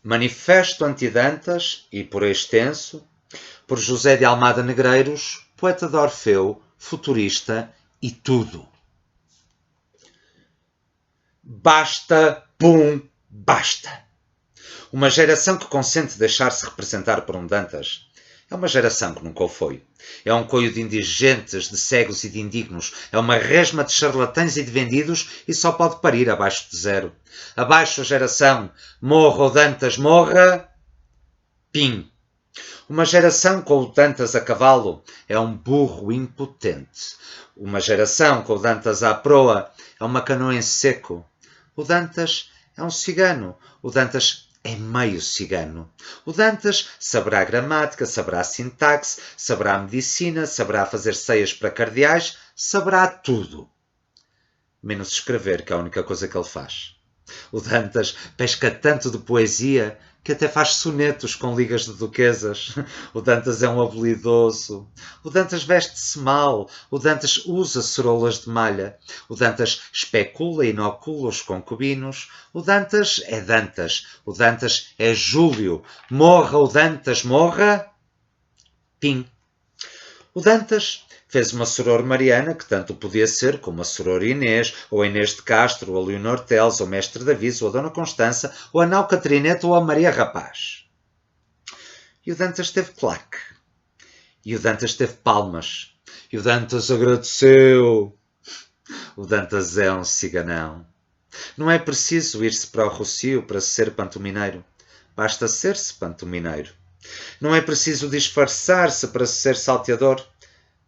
Manifesto anti-Dantas e, por extenso, por José de Almada Negreiros, poeta de Orfeu, futurista e tudo. Basta, pum, basta! Uma geração que consente deixar-se representar por um Dantas é uma geração que nunca o foi. É um coio de indigentes, de cegos e de indignos. É uma resma de charlatães e de vendidos e só pode parir abaixo de zero. Abaixo a geração. Morra o Dantas, morra. Pim. Uma geração com o Dantas a cavalo é um burro impotente. Uma geração com o Dantas à proa é uma canoa em seco. O Dantas é um cigano. O Dantas é meio cigano. O Dantas saberá gramática, saberá sintaxe, saberá medicina, saberá fazer ceias para cardeais, saberá tudo. Menos escrever, que é a única coisa que ele faz. O Dantas pesca tanto de poesia que até faz sonetos com ligas de duquesas. O Dantas é um habilidoso. O Dantas veste-se mal. O Dantas usa ceroulas de malha. O Dantas especula e inocula os concubinos. O Dantas é Dantas. O Dantas é Júlio. Morra o Dantas, morra. Pim. O Dantas fez uma soror Mariana, que tanto podia ser como a soror Inês, ou a Inês de Castro, ou a Leonor Teles, ou a Mestre Davis, ou a Dona Constança, ou a Nau Catrineta, ou a Maria Rapaz. E o Dantas teve claque. E o Dantas teve palmas. E o Dantas agradeceu. O Dantas é um ciganão. Não é preciso ir-se para o Rocio para ser pantomineiro. Basta ser-se pantomineiro. Não é preciso disfarçar-se para ser salteador.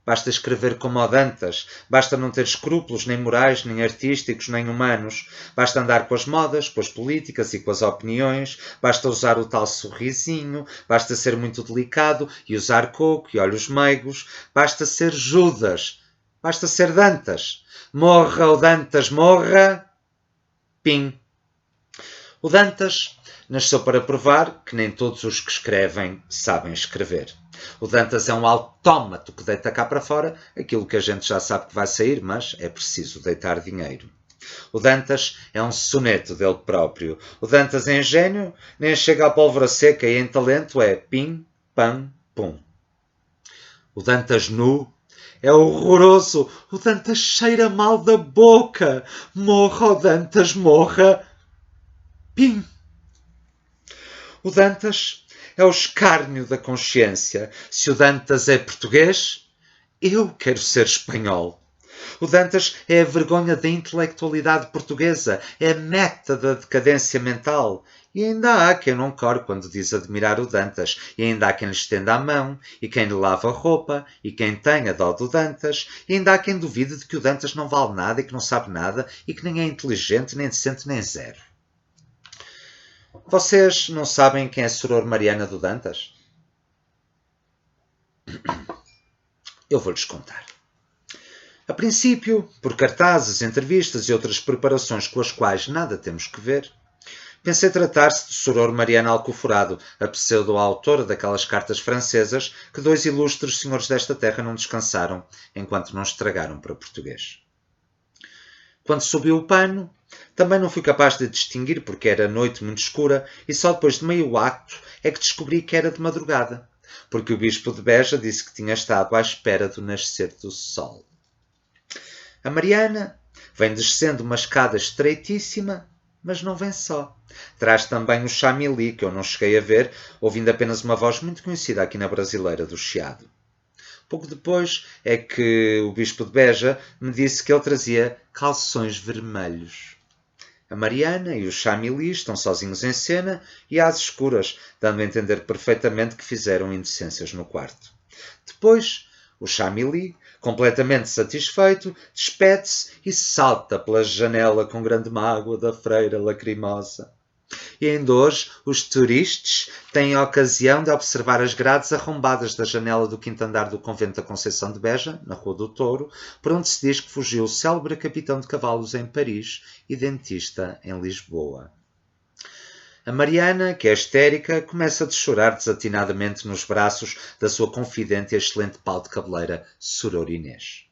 Basta escrever como o Dantas, basta não ter escrúpulos nem morais, nem artísticos, nem humanos. Basta andar com as modas, com as políticas e com as opiniões. Basta usar o tal sorrisinho. Basta ser muito delicado e usar coco e olhos meigos. Basta ser Judas. Basta ser Dantas. Morra o Dantas, morra. Pim. O Dantas nasceu para provar que nem todos os que escrevem sabem escrever. O Dantas é um autómato que deita cá para fora aquilo que a gente já sabe que vai sair, mas é preciso deitar dinheiro. O Dantas é um soneto dele próprio. O Dantas em gênio nem chega à pólvora seca e em talento é pim, pam, pum. O Dantas nu é horroroso. O Dantas cheira mal da boca. Morra o Dantas, morra. Pim. O Dantas é o escárnio da consciência. Se o Dantas é português, eu quero ser espanhol. O Dantas é a vergonha da intelectualidade portuguesa, é a meta da decadência mental. E ainda há quem não core quando diz admirar o Dantas, e ainda há quem lhe estenda a mão, e quem lhe lava a roupa, e quem tenha dó do Dantas, e ainda há quem duvide de que o Dantas não vale nada e que não sabe nada, e que nem é inteligente, nem decente, nem zero. Vocês não sabem quem é a soror Mariana do Dantas? Eu vou-lhes contar. A princípio, por cartazes, entrevistas e outras preparações com as quais nada temos que ver, pensei tratar-se de soror Mariana Alcoforado, a pseudo-autora daquelas cartas francesas que dois ilustres senhores desta terra não descansaram enquanto não estragaram para português. Quando subiu o pano, também não fui capaz de distinguir porque era noite muito escura e só depois de meio acto é que descobri que era de madrugada, porque o bispo de Beja disse que tinha estado à espera do nascer do sol. A Mariana vem descendo uma escada estreitíssima, mas não vem só. Traz também o chamili, que eu não cheguei a ver, ouvindo apenas uma voz muito conhecida aqui na Brasileira do Chiado. Pouco depois é que o bispo de Beja me disse que ele trazia calções vermelhos. A Mariana e o chamili estão sozinhos em cena e às escuras, dando a entender perfeitamente que fizeram indecências no quarto. Depois, o chamili, completamente satisfeito, despede-se e salta pela janela com grande mágoa da freira lacrimosa. E ainda hoje, os turistas têm a ocasião de observar as grades arrombadas da janela do quinto andar do convento da Conceição de Beja, na Rua do Touro, por onde se diz que fugiu o célebre capitão de cavalos em Paris e dentista em Lisboa. A Mariana, que é histérica, começa a chorar desatinadamente nos braços da sua confidente e excelente pau de cabeleira, soror Inês.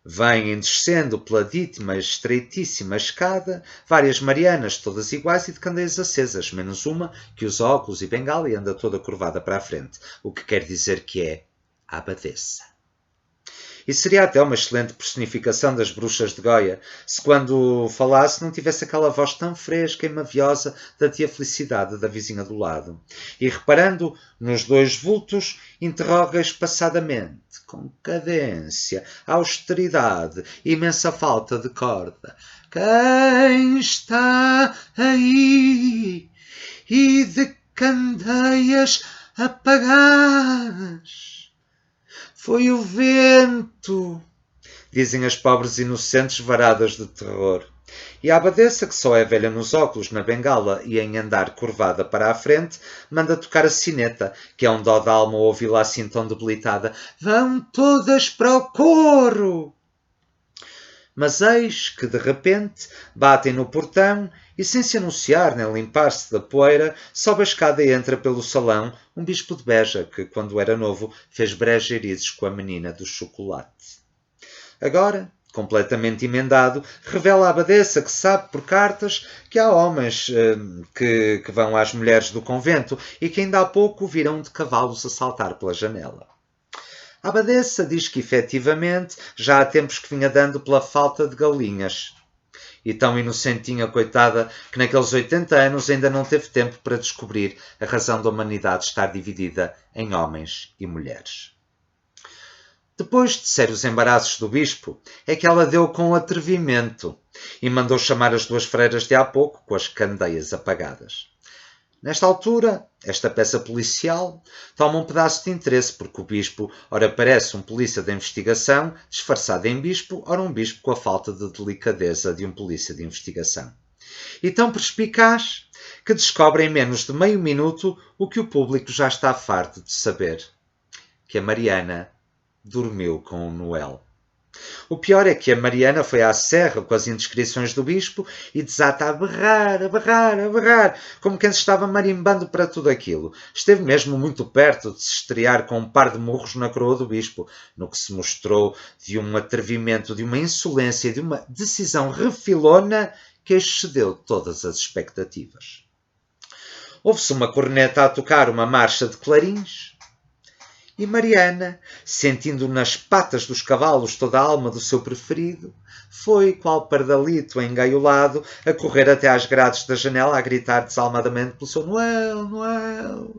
Vêm descendo pela dita mas estreitíssima escada várias Marianas, todas iguais e de candeias acesas, menos uma que usa óculos e bengala e anda toda curvada para a frente, o que quer dizer que é a abadesa. E seria até uma excelente personificação das bruxas de Goia, se quando falasse não tivesse aquela voz tão fresca e maviosa da tia Felicidade, da vizinha do lado. E reparando nos dois vultos, interroga espaçadamente, com cadência, austeridade, imensa falta de corda. Quem está aí? E de candeias apagadas? Foi o vento, dizem as pobres inocentes varadas de terror. E a abadesa, que só é velha nos óculos, na bengala e em andar curvada para a frente, manda tocar a sineta, que é um dó da alma ouvi-la assim tão debilitada. Vão todas para o coro! Mas eis que, de repente, batem no portão e, sem se anunciar nem limpar-se da poeira, sobe a escada e entra pelo salão um bispo de Beja que, quando era novo, fez brejerizes com a menina do chocolate. Agora, completamente emendado, revela a abadesa que sabe por cartas que há homens que vão às mulheres do convento e que ainda há pouco viram de cavalos a saltar pela janela. A abadesa diz que, efetivamente, já há tempos que vinha dando pela falta de galinhas. E tão inocentinha, coitada, que naqueles 80 anos ainda não teve tempo para descobrir a razão da humanidade estar dividida em homens e mulheres. Depois de sérios embaraços do bispo, é que ela deu com atrevimento e mandou chamar as duas freiras de há pouco com as candeias apagadas. Nesta altura, esta peça policial toma um pedaço de interesse, porque o bispo, ora parece um polícia de investigação, disfarçado em bispo, ora um bispo com a falta de delicadeza de um polícia de investigação. E tão perspicaz que descobre em menos de meio minuto o que o público já está farto de saber. Que a Mariana dormiu com o Noel. O pior é que a Mariana foi à serra com as indiscrições do bispo e desata a berrar, como quem se estava marimbando para tudo aquilo. Esteve mesmo muito perto de se estrear com um par de murros na coroa do bispo, no que se mostrou de um atrevimento, de uma insolência, de uma decisão refilona que excedeu todas as expectativas. Houve-se uma corneta a tocar uma marcha de clarins, e Mariana, sentindo nas patas dos cavalos toda a alma do seu preferido, foi, qual pardalito engaiolado, a correr até às grades da janela a gritar desalmadamente pelo seu Noel, Noel.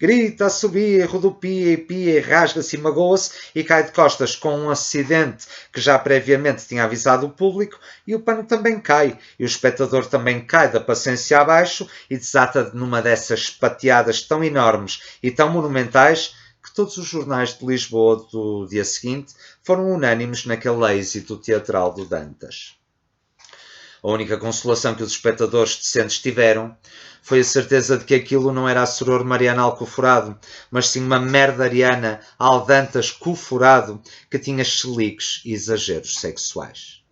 Grita, assobia, rodopia e pia e rasga-se e magoa-se e cai de costas com um acidente que já previamente tinha avisado o público e o pano também cai e o espectador também cai da paciência abaixo e desata numa dessas pateadas tão enormes e tão monumentais que todos os jornais de Lisboa do dia seguinte foram unânimes naquele êxito teatral do Dantas. A única consolação que os espectadores decentes tiveram foi a certeza de que aquilo não era a soror Mariana Alcoforado, mas sim uma merda ariana Aldantas Coforado que tinha cheliques e exageros sexuais.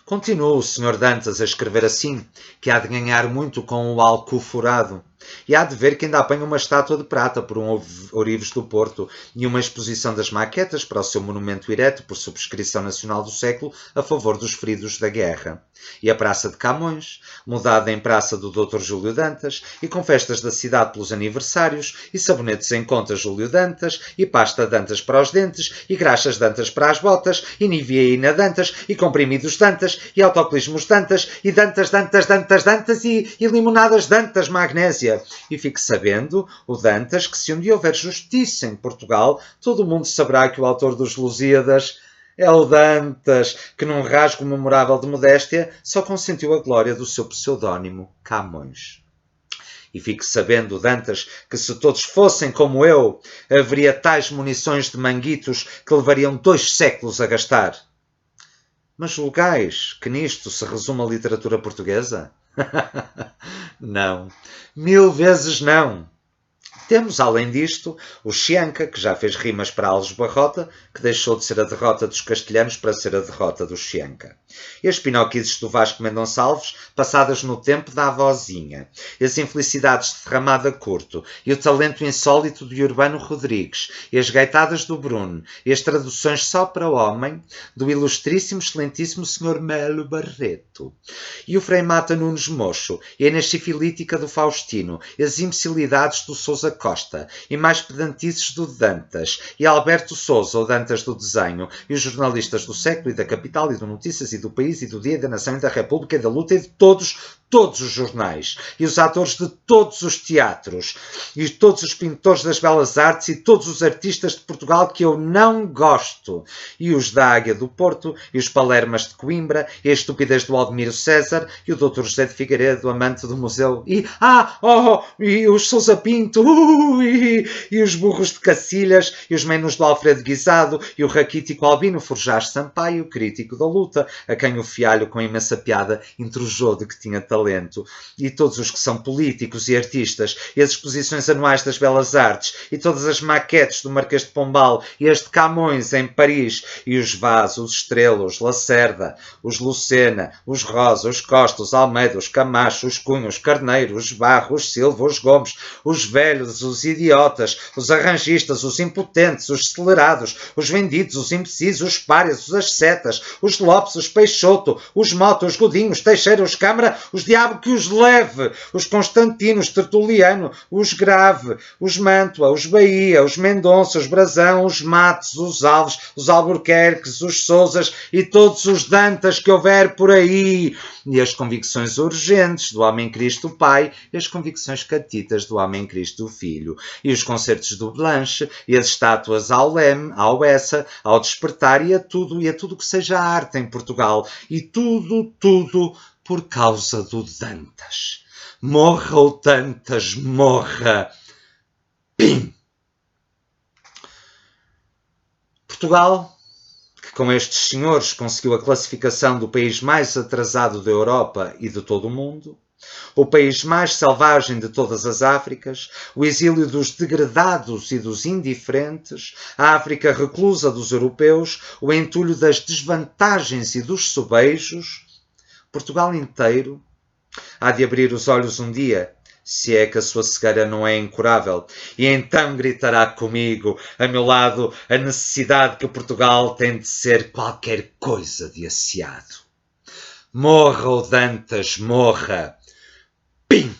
Continua o Sr. Dantas a escrever assim, que há de ganhar muito com o Alcoforado, e há de ver que ainda apanha uma estátua de prata por um ourives do Porto e uma exposição das maquetas para o seu monumento ereto por subscrição nacional do século a favor dos feridos da guerra. E a Praça de Camões, mudada em Praça do Dr. Júlio Dantas, e com festas da cidade pelos aniversários, e sabonetes em conta Júlio Dantas, e pasta Dantas para os dentes, e graxas Dantas para as botas, e Niveína Dantas, e comprimidos Dantas, e autocolismos Dantas, e Dantas, e limonadas Dantas Magnésia. E fique sabendo, o Dantas, que se um dia houver justiça em Portugal, todo o mundo saberá que o autor dos Lusíadas é o Dantas, que num rasgo memorável de modéstia só consentiu a glória do seu pseudónimo Camões. E fique sabendo, Dantas, que se todos fossem como eu, haveria tais munições de manguitos que levariam 2 séculos a gastar. Mas julgais que nisto se resume a literatura portuguesa? Não. 1000 vezes não. Temos, além disto, o Xianca, que já fez rimas para Alves Barrota, que deixou de ser a derrota dos castelhanos para ser a derrota do Xianca. E as pinoquices do Vasco Mendonça Alves, passadas no tempo da avózinha. E as infelicidades de Derramada Curto. E o talento insólito de Urbano Rodrigues. E as gaitadas do Bruno. E as traduções só para homem do ilustríssimo, excelentíssimo Sr. Melo Barreto. E o Frei Mata Nunes Mocho. E a Inês Sifilítica do Faustino. E as imbecilidades do Sousa Costa. E mais pedantices do Dantas. E Alberto Sousa, o Dantas do desenho. E os jornalistas do século e da capital e do Notícias e do País e do Dia da Nação e da República e da Luta e de todos os jornais, e os atores de todos os teatros, e todos os pintores das belas artes, e todos os artistas de Portugal que eu não gosto, e os da Águia do Porto, e os Palermas de Coimbra, e a estupidez do Aldemiro César, e o Dr. José de Figueiredo, amante do museu, e os Sousa Pinto, e os burros de Cacilhas, e os menos do Alfredo Guisado, e o raquítico Albino Forjar Sampaio, crítico da luta, a quem o Fialho, com imensa piada, intrujou de que tinha talento, e todos os que são políticos e artistas, e as exposições anuais das belas artes, e todas as maquetes do Marquês de Pombal, e as de Camões em Paris, e os Vaz, os Estrela, os Lacerda, os Lucena, os Rosa, os Costa, os Almeida, os Camacho, os Cunha, os Carneiro, os Barro, os Silva, os Gomes, os velhos, os idiotas, os arranjistas, os impotentes, os acelerados, os vendidos, os imbecis, os párias, os ascetas, os Lopes, os Peixoto, os Mota, os Godinho, os Teixeira, os Câmara, os diabo que os leve, os Constantino, os Tertuliano, os Grave, os Mantua, os Bahia, os Mendonça, os Brazão, os Matos, os Alves, os Albuquerques, os Sousas e todos os Dantas que houver por aí. E as convicções urgentes do Homem Cristo Pai e as convicções catitas do Homem Cristo Filho. E os concertos do Blanche e as estátuas ao Leme, ao Essa, ao Despertar e a tudo que seja arte em Portugal. E tudo por causa do Dantas. Morra o Dantas, morra! Pim! Portugal, que com estes senhores conseguiu a classificação do país mais atrasado da Europa e de todo o mundo, o país mais selvagem de todas as Áfricas, o exílio dos degradados e dos indiferentes, a África reclusa dos europeus, o entulho das desvantagens e dos sobeijos, Portugal inteiro há de abrir os olhos um dia, se é que a sua cegueira não é incurável, e então gritará comigo, a meu lado, a necessidade que Portugal tem de ser qualquer coisa de asseado. Morra o Dantas, morra! Pim!